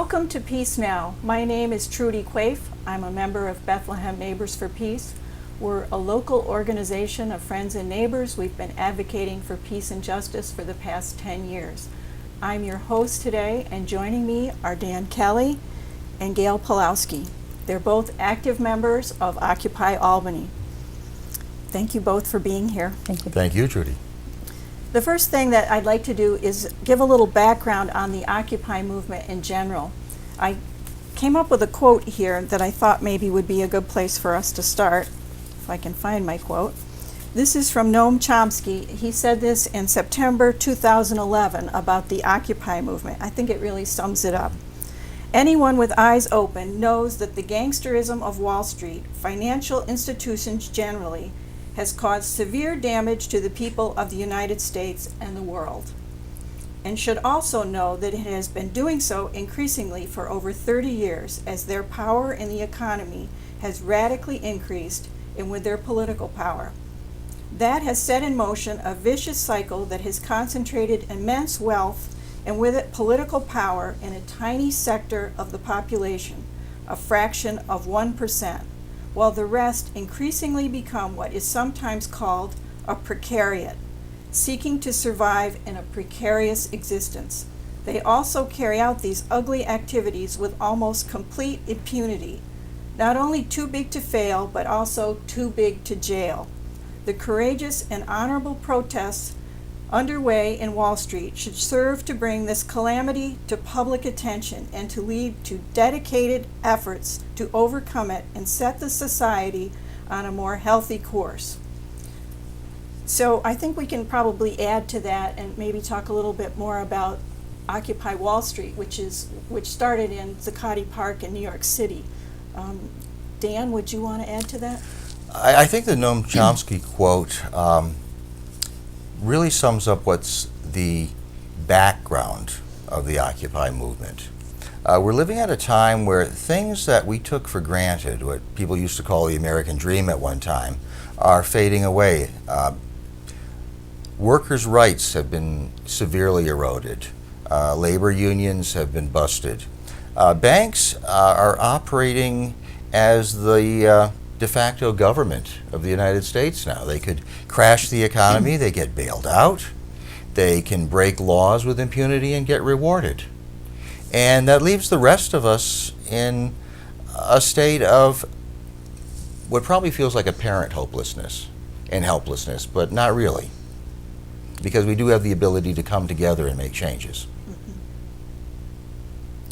Welcome to Peace Now. My name is Trudy Quaife. I'm a member of Bethlehem Neighbors for Peace. We're a local organization of friends and neighbors. We've been advocating for peace and justice for the past 10 years. I'm your host today, and joining me are Dan Kelly and Gail Pawlowski. They're both active members of Occupy Albany. Thank you both for being here. Thank you. Thank you, Trudy. The first thing that I'd like to do is give a little background on the Occupy movement in general. I came up with a quote here that I thought maybe would be a good place for us to start, if I can find my quote. This is from Noam Chomsky. He said this in September 2011 about the Occupy movement. I think it really sums it up. Anyone with eyes open knows that the gangsterism of Wall Street, financial institutions generally, has caused severe damage to the people of the United States and the world, and should also know that it has been doing so increasingly for over 30 years as their power in the economy has radically increased and with their political power. That has set in motion a vicious cycle that has concentrated immense wealth and with it political power in a tiny sector of the population, a fraction of 1%. While the rest increasingly become what is sometimes called a precariat, seeking to survive in a precarious existence. They also carry out these ugly activities with almost complete impunity, not only too big to fail, but also too big to jail. The courageous and honorable protests underway in Wall Street should serve to bring this calamity to public attention and to lead to dedicated efforts to overcome it and set the society on a more healthy course. So I think we can probably add to that and maybe talk a little bit more about Occupy Wall Street, which started in Zuccotti Park in New York City. Dan, would you want to add to that? I think the Noam Chomsky quote really sums up what's the background of the Occupy movement. We're living at a time where things that we took for granted, what people used to call the American dream at one time, are fading away. Workers' rights have been severely eroded. Labor unions have been busted. Banks are operating as the de facto government of the United States now. They could crash the economy, they get bailed out, they can break laws with impunity and get rewarded. And that leaves the rest of us in a state of what probably feels like apparent hopelessness and helplessness, but not really, because we do have the ability to come together and make changes.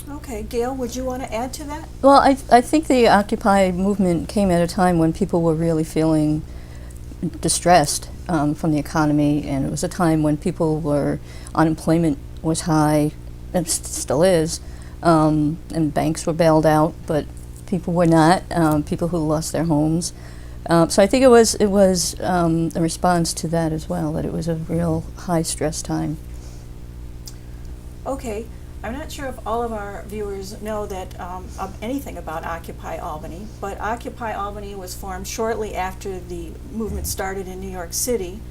Okay, Gail, would you want to add to that? Well, I think the Occupy movement came at a time when people were really feeling distressed from the economy, and it was a time when unemployment was high, and still is, and banks were bailed out, but people were not, people who lost their homes. So I think it was a response to that as well, that it was a real high-stress time. Okay. I'm not sure if all of our viewers know that anything about Occupy Albany, but Occupy Albany was formed shortly after the movement started in New York City.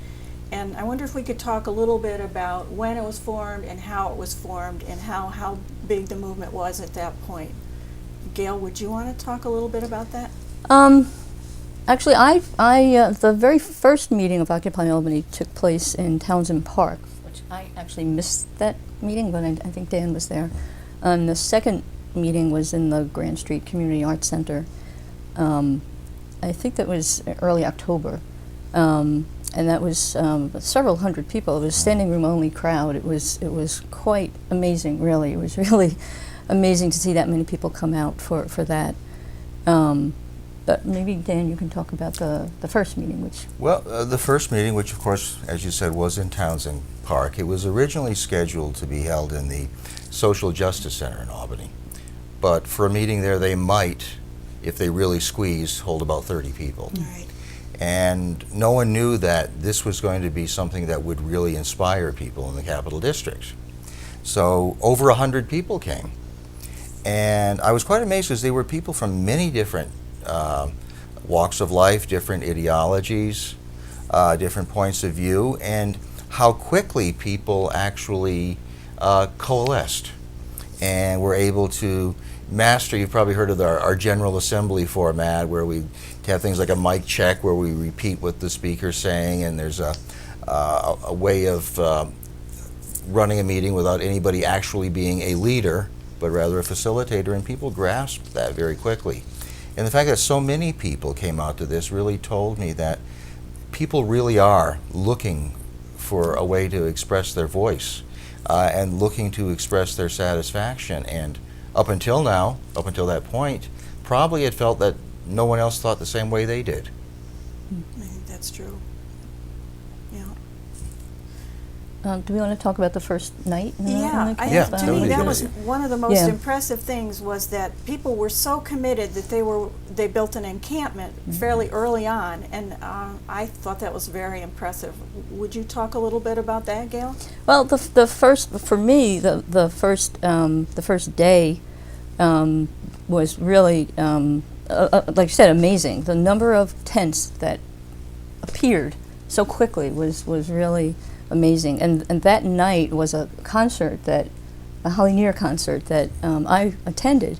And I wonder if we could talk a little bit about when it was formed and how it was formed and how big the movement was at that point. Gail, would you want to talk a little bit about that? Actually, the very first meeting of Occupy Albany took place in Townsend Park, which I actually missed that meeting, but I think Dan was there. And the second meeting was in the Grand Street Community Arts Center. I think that was early October. And that was several hundred people. It was a standing room only crowd. It was quite amazing, really. It was really amazing to see that many people come out for that. But maybe, Dan, you can talk about the first meeting, which... Well, the first meeting, which of course, as you said, was in Townsend Park, it was originally scheduled to be held in the Social Justice Center in Albany. But for a meeting there, they might, if they really squeezed, hold about 30 people. Right. And no one knew that this was going to be something that would really inspire people in the Capital District. So over 100 people came. And I was quite amazed because they were people from many different walks of life, different ideologies, different points of view, and how quickly people actually coalesced and we're able to master. You've probably heard of our General Assembly format, where we have things like a mic check where we repeat what the speaker's saying, and there's a way of running a meeting without anybody actually being a leader, but rather a facilitator, and people grasped that very quickly. And the fact that so many people came out to this really told me that people really are looking for a way to express their voice and looking to express their satisfaction. And up until now, up until that point, probably it felt that no one else thought the same way they did. I think that's true. Yeah. Do we want to talk about the first night? Yeah, I Yeah, think that to would me be a that good was idea. one of the most Yeah. impressive things was that people were so committed that they built an encampment fairly early on, and I thought that was very impressive. Would you talk a little bit about that, Gail? Well, the first, for me, the first day was really, like you said, amazing. The number of tents that appeared so quickly was really amazing. And that night was a concert a Holly Near concert that I attended.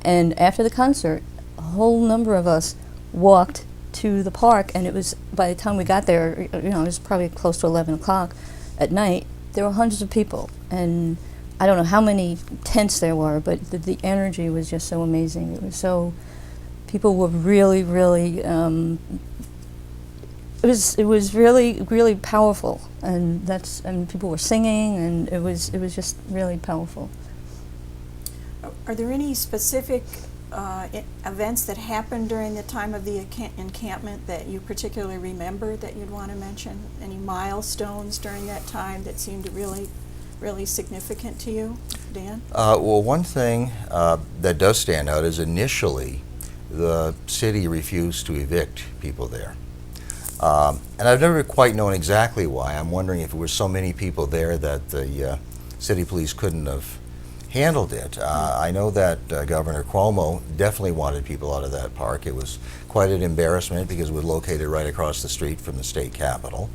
And after the concert, a whole number of us walked to the park, and it was, by the time we got there, it was probably close to 11 o'clock at night. There were hundreds of people, and I don't know how many tents there were, but the energy was just so amazing. It was so, people were really, really, it was really, really powerful, and people were singing, and it was just really powerful. Are there any specific events that happened during the time of the encampment that you particularly remember that you'd want to mention? Any milestones during that time that seemed really, really significant to you, Dan? Well, one thing that does stand out is initially the city refused to evict people there. And I've never quite known exactly why. I'm wondering if it were so many people there that the city police couldn't have handled it. I know that Governor Cuomo definitely wanted people out of that park. It was quite an embarrassment because it was located right across the street from the state capitol.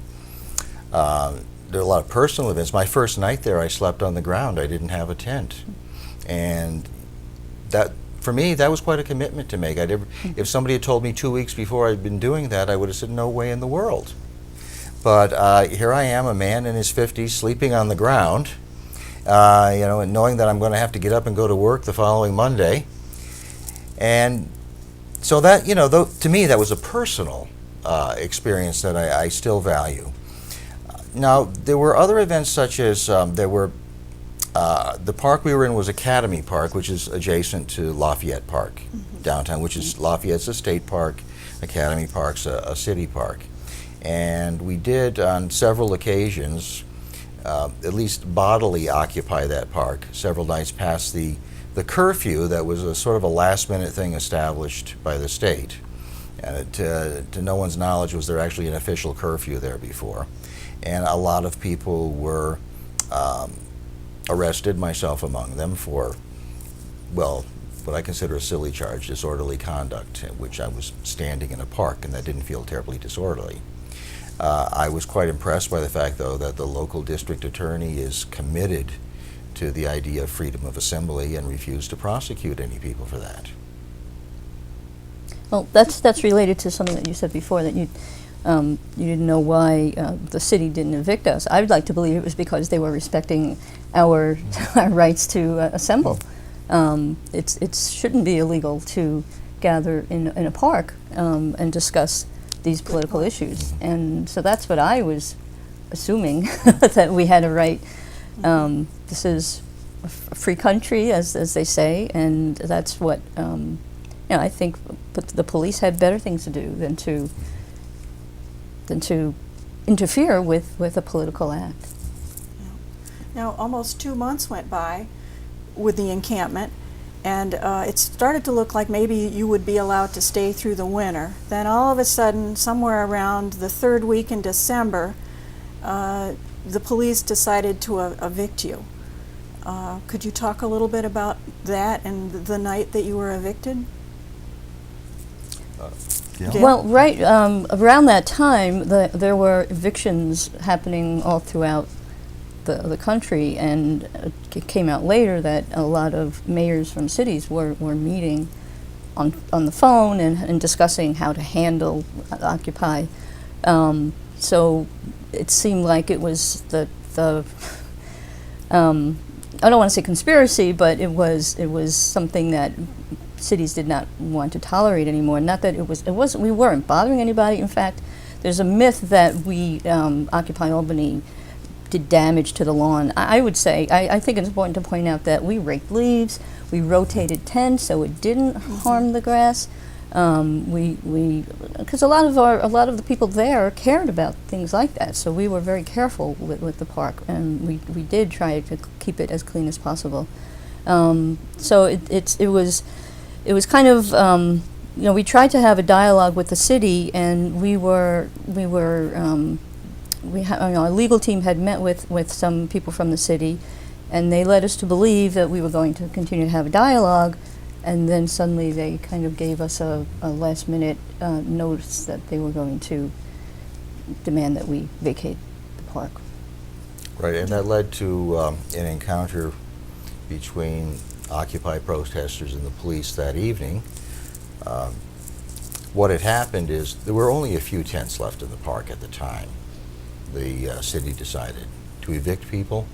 There are a lot of personal events. My first night there, I slept on the ground. I didn't have a tent. And that, for me, that was quite a commitment to make. If somebody had told me 2 weeks before I'd been doing that, I would have said, no way in the world. But here I am, a man in his 50s, sleeping on the ground, and knowing that I'm going to have to get up and go to work the following Monday. And so that, to me, that was a personal experience that I still value. Now, there were other events such as the park we were in was Academy Park, which is adjacent to Lafayette Park downtown, which is Lafayette's a state park, Academy Park's a city park. And we did on several occasions at least bodily occupy that park several nights past the curfew that was a sort of a last-minute thing established by the state. And to no one's knowledge was there actually an official curfew there before. And a lot of people were arrested, myself among them, for, well, what I consider a silly charge, disorderly conduct, which I was standing in a park, and that didn't feel terribly disorderly. I was quite impressed by the fact, though, that the local district attorney is committed to the idea of freedom of assembly and refused to prosecute any people for that. Well, that's related to something that you said before, that you didn't know why the city didn't evict us. I would like to believe it was because they were respecting our rights to assemble. It shouldn't be illegal to gather in a park and discuss these political issues. And so that's what I was assuming, that we had a right. This is a free country, as they say, and that's what, I think the police had better things to do than to interfere with a political act. Now, almost 2 months went by with the encampment, and it started to look like maybe you would be allowed to stay through the winter. Then all of a sudden, somewhere around the third week in December, the police decided to evict you. Could you talk a little bit about that and the night that you were evicted? Yeah. Well, right around that time, there were evictions happening all throughout the country, and it came out later that a lot of mayors from cities were meeting on the phone and discussing how to handle Occupy. So it seemed like it was the I don't want to say conspiracy, but it was something that cities did not want to tolerate anymore. Not that we weren't bothering anybody. In fact, there's a myth that we, Occupy Albany, did damage to the lawn. I would say, I think it's important to point out that we raked leaves, we rotated tents so it didn't harm the grass. Because a lot of the people there cared about things like that, so we were very careful with the park, and we did try to keep it as clean as possible. So it was kind of we tried to have a dialogue with the city, and our legal team had met with some people from the city, and they led us to believe that we were going to continue to have a dialogue. And then suddenly they kind of gave us a last-minute notice that they were going to demand that we vacate the park. Right, and that led to an encounter between Occupy protesters and the police that evening. What had happened is there were only a few tents left in the park at the time. The city decided to evict people,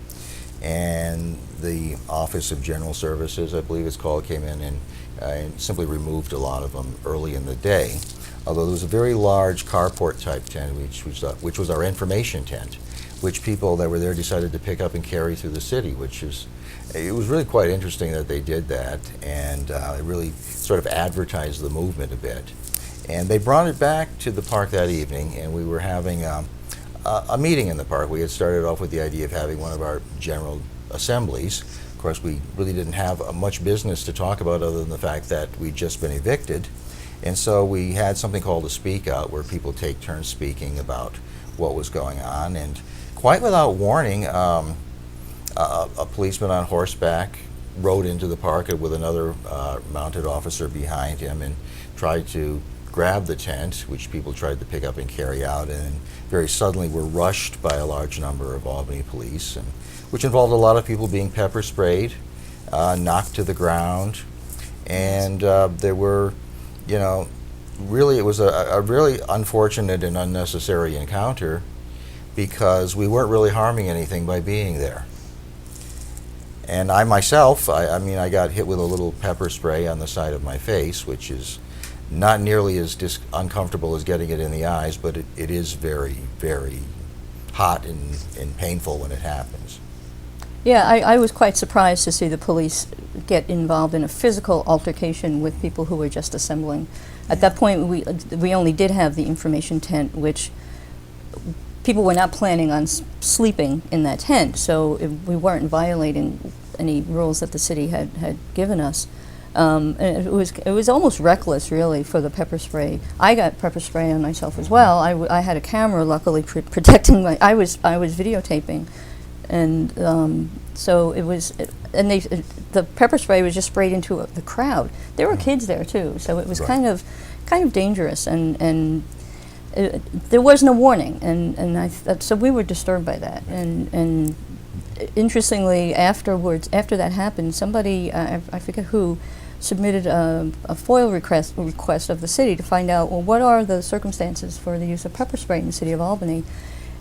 and the Office of General Services, I believe it's called, came in and simply removed a lot of them early in the day. Although there was a very large carport type tent, which was our information tent, which people that were there decided to pick up and carry through the city, it was really quite interesting that they did that, and it really sort of advertised the movement a bit. And they brought it back to the park that evening, and we were having a meeting in the park. We had started off with the idea of having one of our general assemblies. Of course, we really didn't have much business to talk about other than the fact that we'd just been evicted. And so we had something called a speak out, where people take turns speaking about what was going on. And quite without warning, a policeman on horseback rode into the park with another mounted officer behind him and tried to grab the tent, which people tried to pick up and carry out, and very suddenly were rushed by a large number of Albany police, which involved a lot of people being pepper sprayed, knocked to the ground, and there were, really it was a really unfortunate and unnecessary encounter, because we weren't really harming anything by being there. And I myself, I got hit with a little pepper spray on the side of my face, which is not nearly as uncomfortable as getting it in the eyes, but it is very, very hot and painful when it happens. Yeah, I was quite surprised to see the police get involved in a physical altercation with people who were just assembling. At that point, we only did have the information tent, which people were not planning on sleeping in that tent, so we weren't violating any rules that the city had given us. And it was almost reckless, really, for the pepper spray. I got pepper spray on myself as well. I had a camera, luckily, protecting my. I was videotaping, and so it was. The pepper spray was just sprayed into the crowd. There were kids there too, so it was kind of dangerous, and there was no warning, and so we were disturbed by that, and interestingly, afterwards, after that happened, somebody, I forget who, submitted a FOIL request of the city to find out, well, what are the circumstances for the use of pepper spray in the city of Albany?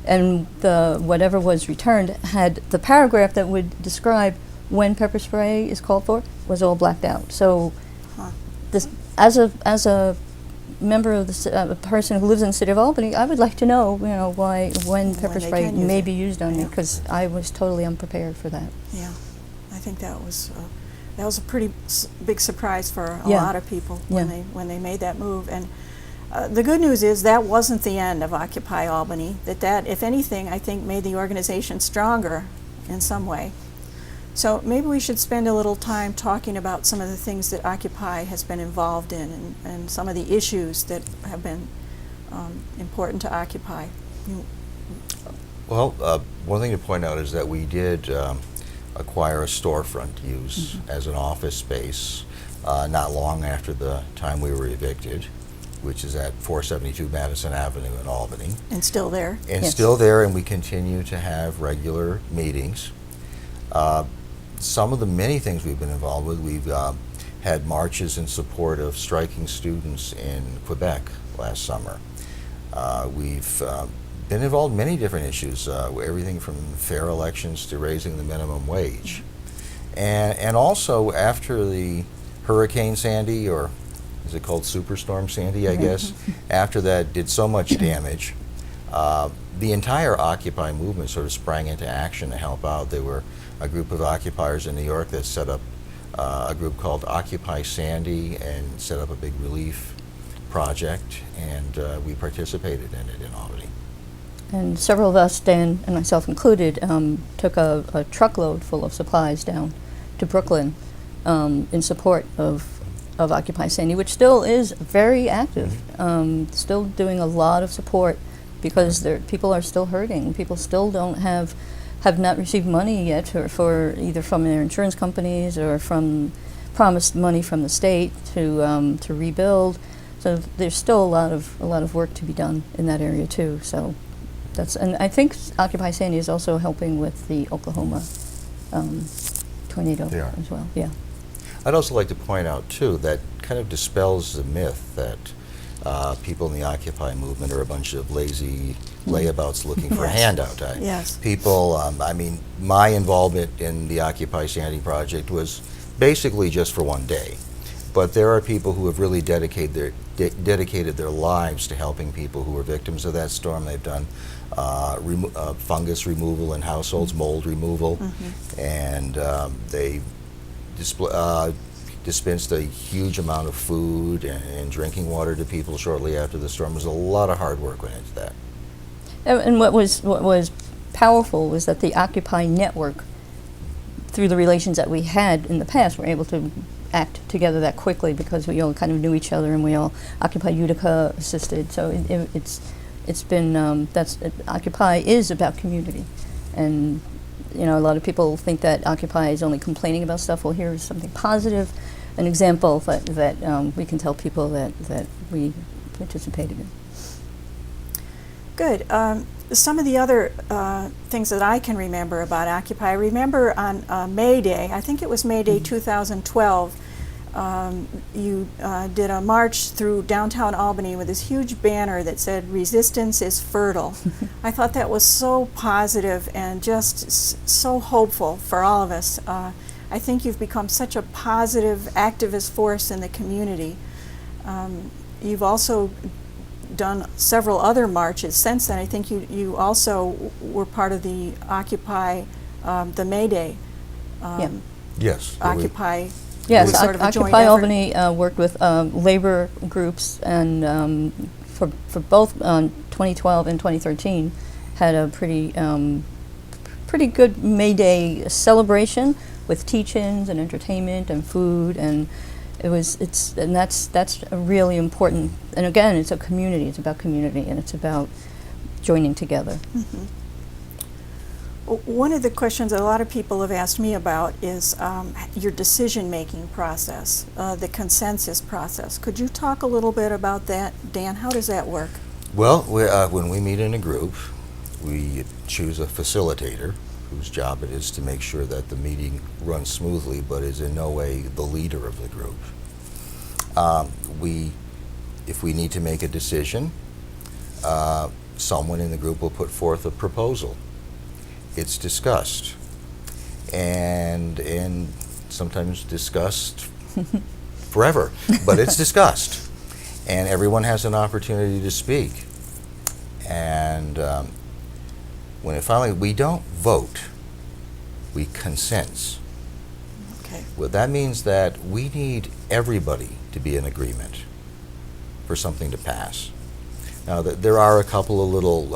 And whatever was returned had the paragraph that would describe when pepper spray is called for was all blacked out. So, this, as a member of a person who lives in the city of Albany, I would like to know, when pepper spray may be used on me, because I was totally unprepared for that. Yeah, I think that was a pretty big surprise for a lot of people when they made that move. And the good news is that wasn't the end of Occupy Albany. That if anything, I think made the organization stronger in some way. So maybe we should spend a little time talking about some of the things that Occupy has been involved in, and some of the issues that have been important to Occupy. Well, one thing to point out is that we did acquire a storefront to use as an office space not long after the time we were evicted. which is at 472 Madison Avenue in Albany. And still there. And Yes. still there, and we continue to have regular meetings. Some of the many things we've been involved with, we've had marches in support of striking students in Quebec last summer. We've been involved in many different issues, everything from fair elections to raising the minimum wage. And also after the Hurricane Sandy, or is it called Superstorm Sandy, I guess, after that did so much damage, the entire Occupy movement sort of sprang into action to help out. There were a group of occupiers in New York that set up a group called Occupy Sandy and set up a big relief project, and we participated in it in Albany. And several of us, Dan and myself included, took a truckload full of supplies down to Brooklyn in support of Occupy Sandy, which still is very active, still doing a lot of support because people are still hurting. People still have not received money yet for either from their insurance companies or from promised money from the state to rebuild. So there's still a lot of work to be done in that area too. So and I think Occupy Sandy is also helping with the Oklahoma tornado They are. as well. Yeah. I'd also like to point out, too, that kind of dispels the myth that people in the Occupy movement are a bunch of lazy layabouts looking for a Yes. handout. Yes. People, I mean, my involvement in the Occupy Sandy project was basically just for one day. But there are people who have really dedicated their lives to helping people who were victims of that storm. They've done fungus removal in households, mold removal, and they dispensed a huge amount of food and drinking water to people shortly after the storm. There's a lot of hard work went into that. And what was powerful was that the Occupy network, through the relations that we had in the past, were able to act together that quickly because we all kind of knew each other and we all Occupy Utica assisted. So it's been Occupy is about community, and a lot of people think that Occupy is only complaining about stuff. Well, here's something positive, an example that we can tell people that we participated in. Good. Some of the other things that I can remember about Occupy, I remember on May Day, I think it was May Day 2012, you did a march through downtown Albany with this huge banner that said, "Resistance is fertile." I thought that was so positive and just so hopeful for all of us. I think you've become such a positive activist force in the community. You've also done several other marches since then. I think you also were part of the Occupy, the May Day. Yes. Occupy. Yes, was sort of a joint Occupy effort. Albany worked with labor groups, and for both 2012 and 2013 had a pretty good May Day celebration with teach-ins and entertainment and food, and that's a really important. And again, it's a community. It's about community, and it's about joining together. One of the questions that a lot of people have asked me about is your decision-making process, the consensus process. Could you talk a little bit about that, Dan? How does that work? Well, when we meet in a group, we choose a facilitator whose job it is to make sure that the meeting runs smoothly, but is in no way the leader of the group. If we need to make a decision, someone in the group will put forth a proposal. It's discussed, and sometimes discussed forever, but it's discussed, and everyone has an opportunity to speak. And when it finally, we don't vote, we consent. Okay. Well, that means that we need everybody to be in agreement for something to pass. Now, there are a couple of little,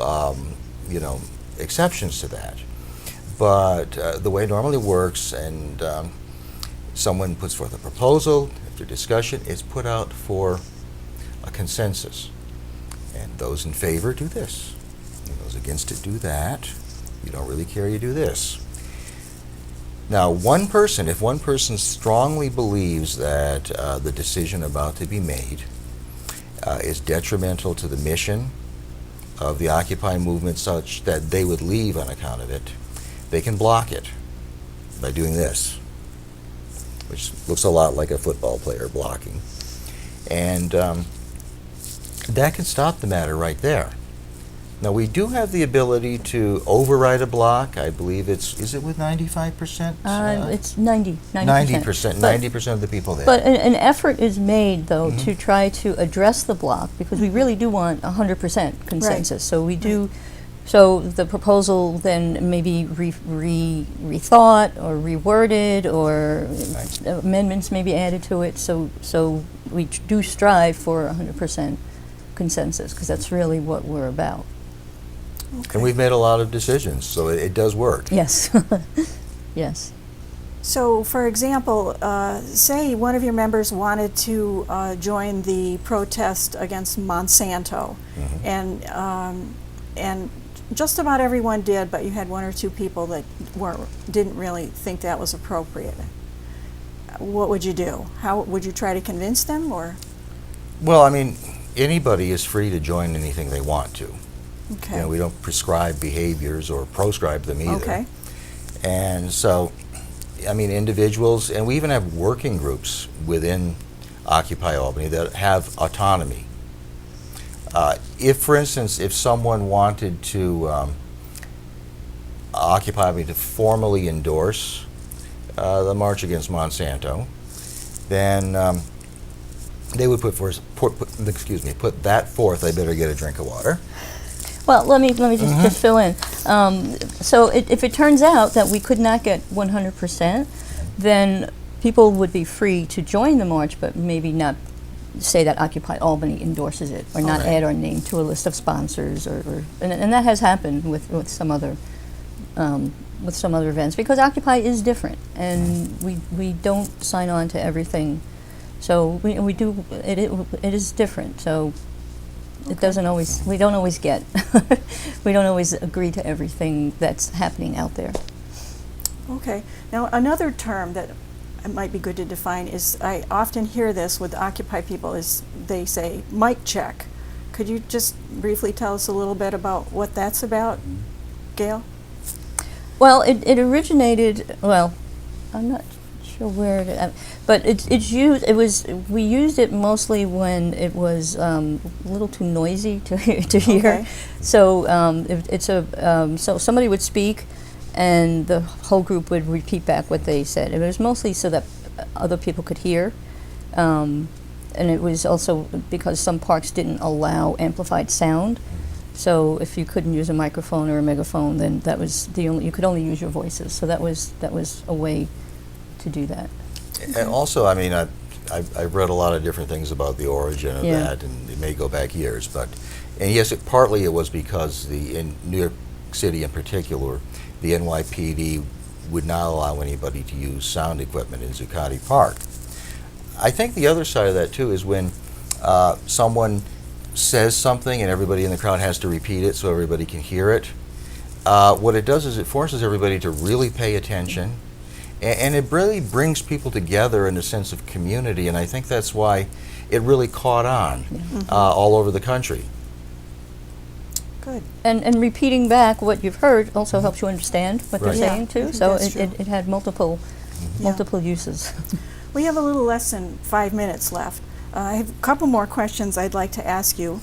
exceptions to that. But the way it normally works, and someone puts forth a proposal, after discussion, it's put out for a consensus. And those in favor do this. And those against it do that. You don't really care, you do this. Now, if one person strongly believes that the decision about to be made is detrimental to the mission of the Occupy movement such that they would leave on account of it, they can block it by doing this, which looks a lot like a football player blocking. And that can stop the matter right there. Now, we do have the ability to override a block. I believe is it with 95%? It's 90%. 90%, But- 90% of the people there. But an effort is made, though, to try to address the block, because we really do want 100% consensus. So we do. So the proposal then maybe rethought or reworded, or amendments may be added to it. So we do strive for 100% consensus, because that's really what we're about. And we've made a lot of decisions, so it does work. Yes. Yes. So, for example, say one of your members wanted to join the protest against Monsanto, and just about everyone did, but you had one or two people that didn't really think that was appropriate. What would you do? How would you try to convince them, or? Well, I mean, anybody is free to join anything they want to. Okay. You know, we don't prescribe behaviors or proscribe them either. Okay. And so, I mean, individuals, and we even have working groups within Occupy Albany that have autonomy. If, for instance, if someone wanted to Occupy Albany to formally endorse the March Against Monsanto, then they would put that forth. I better get a drink of water. Well, let me just fill in. So if it turns out that we could not get 100%, then people would be free to join the march, but maybe not say that Occupy Albany endorses it, or not add our name to a list of sponsors, and that has happened with some other events, because Occupy is different, and we don't sign on to everything. So we do it is different. So. It doesn't always. We don't always get. We don't always agree to everything that's happening out there. Okay. Now, another term that it might be good to define is, I often hear this with Occupy people, is they say mic check. Could you just briefly tell us a little bit about what that's about, Gail? Well, it originated. Well, I'm not sure where it. But it's used. We used it mostly when it was a little too noisy to hear. Okay. So so somebody would speak, and the whole group would repeat back what they said. It was mostly so that other people could hear, and it was also because some parks didn't allow amplified sound. So if you couldn't use a microphone or a megaphone, then that was you could only use your voices. So that was a way to do that. And also, I mean, I've read a lot of different things about the origin of that, and it may go back years. And yes, partly it was because in New York City in particular, the NYPD would not allow anybody to use sound equipment in Zuccotti Park. I think the other side of that too is when someone says something and everybody in the crowd has to repeat it so everybody can hear it. What it does is it forces everybody to really pay attention. And it really brings people together in a sense of community, and I think that's why it really caught on all over the country. Good. And repeating back what you've heard also helps you understand what they're Right. saying Yeah, too. So that's true. it had multiple uses. We have a little less than 5 minutes left. I have a couple more questions I'd like to ask you.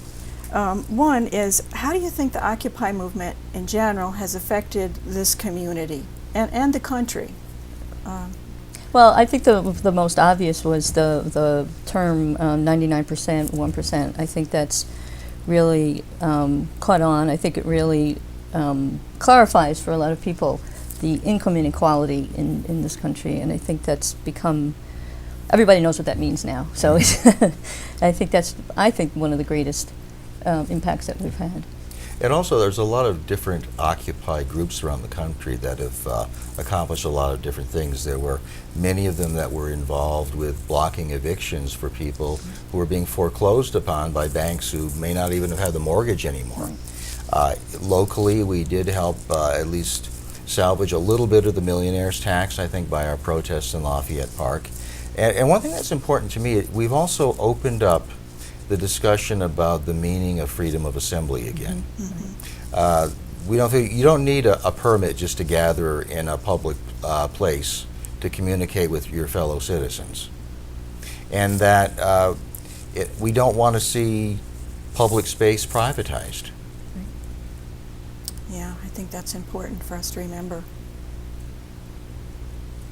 One is, how do you think the Occupy movement in general has affected this community and the country? Well, I think the most obvious was the term 99%, 1%. I think that's really caught on. I think it really clarifies for a lot of people the income inequality in this country, and I think that's become, everybody knows what that means now. So I think one of the greatest impacts that we've had. And also, there's a lot of different Occupy groups around the country that have accomplished a lot of different things. There were many of them that were involved with blocking evictions for people who were being foreclosed upon by banks who may not even have had the mortgage anymore. Locally, we did help at least salvage a little bit of the millionaire's tax, I think, by our protests in Lafayette Park. And one thing that's important to me, we've also opened up the discussion about the meaning of freedom of assembly again. We don't think you don't need a permit just to gather in a public place to communicate with your fellow citizens, and that we don't want to see public space privatized. Yeah, I think that's important for us to remember.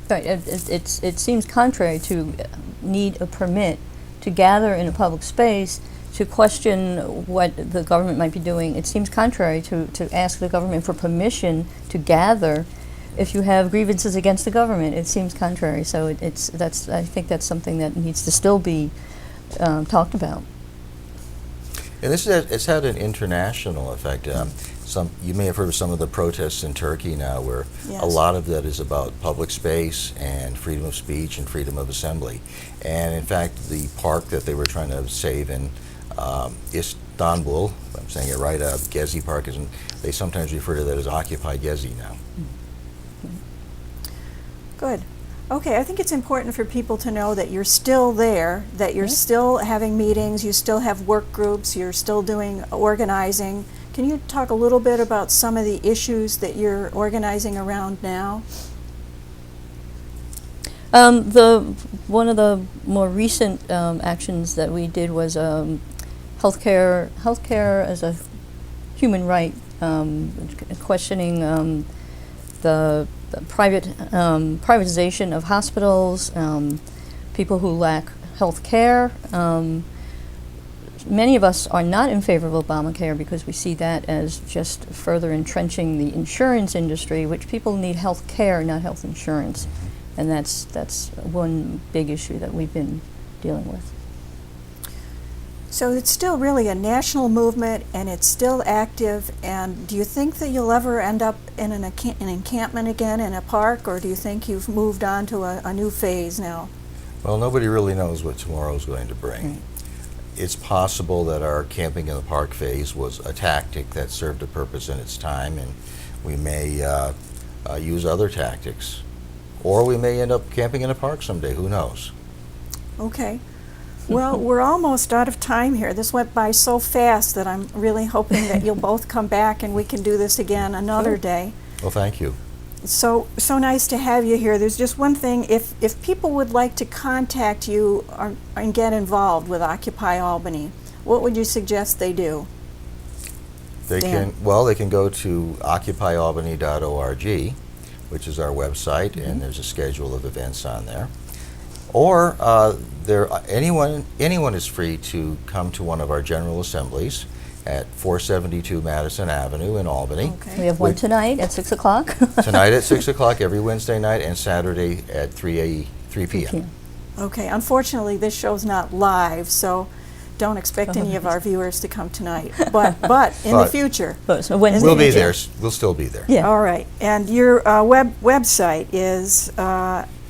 Right, it seems contrary to need a permit to gather in a public space to question what the government might be doing. It seems contrary to ask the government for permission to gather if you have grievances against the government. It seems contrary, so I think that's something that needs to still be talked about. And it's had an international effect. You may have heard of some of the protests in Turkey now, where Yes. a lot of that is about public space and freedom of speech and freedom of assembly. And in fact, the park that they were trying to save in Istanbul, if I'm saying it right, Gezi Park, they sometimes refer to that as Occupy Gezi now. Good. Okay, I think it's important for people to know that you're still there, that you're still having meetings, you still have work groups, you're still doing organizing. Can you talk a little bit about some of the issues that you're organizing around now? One of the more recent actions that we did was healthcare as a human right, questioning the privatization of hospitals, people who lack health care. Many of us are not in favor of Obamacare because we see that as just further entrenching the insurance industry, which people need health care, not health insurance. And that's one big issue that we've been dealing with. So it's still really a national movement, and it's still active. And do you think that you'll ever end up in an encampment again in a park, or do you think you've moved on to a new phase now? Well, nobody really knows what tomorrow's going to bring. It's possible that our camping in the park phase was a tactic that served a purpose in its time, and we may use other tactics. Or we may end up camping in a park someday, who knows? Okay. Well, we're almost out of time here. This went by so fast that I'm really hoping that you'll both come back and we can do this again another day. Well, thank you. So nice to have you here. There's just one thing. If people would like to contact you and get involved with Occupy Albany, what would you suggest they do? They Dan? can go to occupyalbany.org, which is our website, and there's a schedule of events on there. Or anyone is free to come to one of our general assemblies at 472 Madison Avenue in Albany. Okay. We have one tonight at 6 o'clock. Tonight at 6 o'clock every Wednesday night, and Saturday at 3 p.m. Okay. Unfortunately, this show's not live, so don't expect any of our viewers to come tonight. But in the future. So Wednesday. We'll be there. We'll still be there. Yeah. All right. And your website is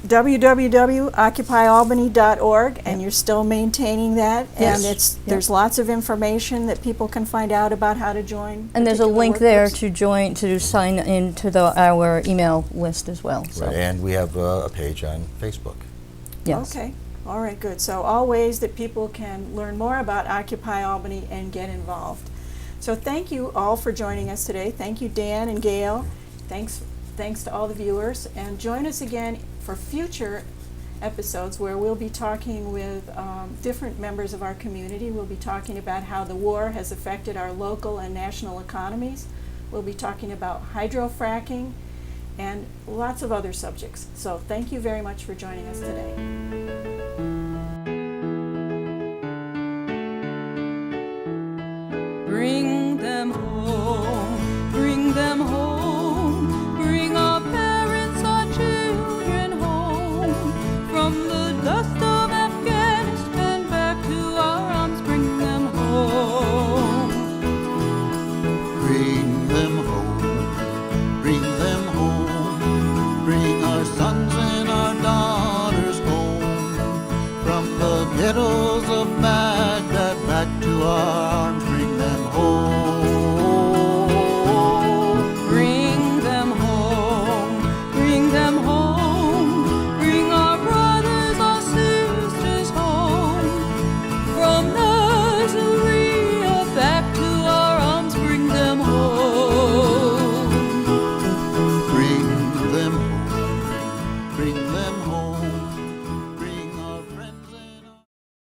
www.occupyalbany.org, and you're still maintaining that. Yes. And there's lots of information that people can find out about how to join. And there's a particular link work there groups. to sign into our email list as well. So. Right. And we have a page on Facebook. Yes. Okay. All right, good. So all ways that people can learn more about Occupy Albany and get involved. So thank you all for joining us today. Thank you, Dan and Gail. Thanks to all the viewers. And join us again for future episodes where we'll be talking with different members of our community. We'll be talking about how the war has affected our local and national economies. We'll be talking about hydrofracking and lots of other subjects. So thank you very much for joining us today.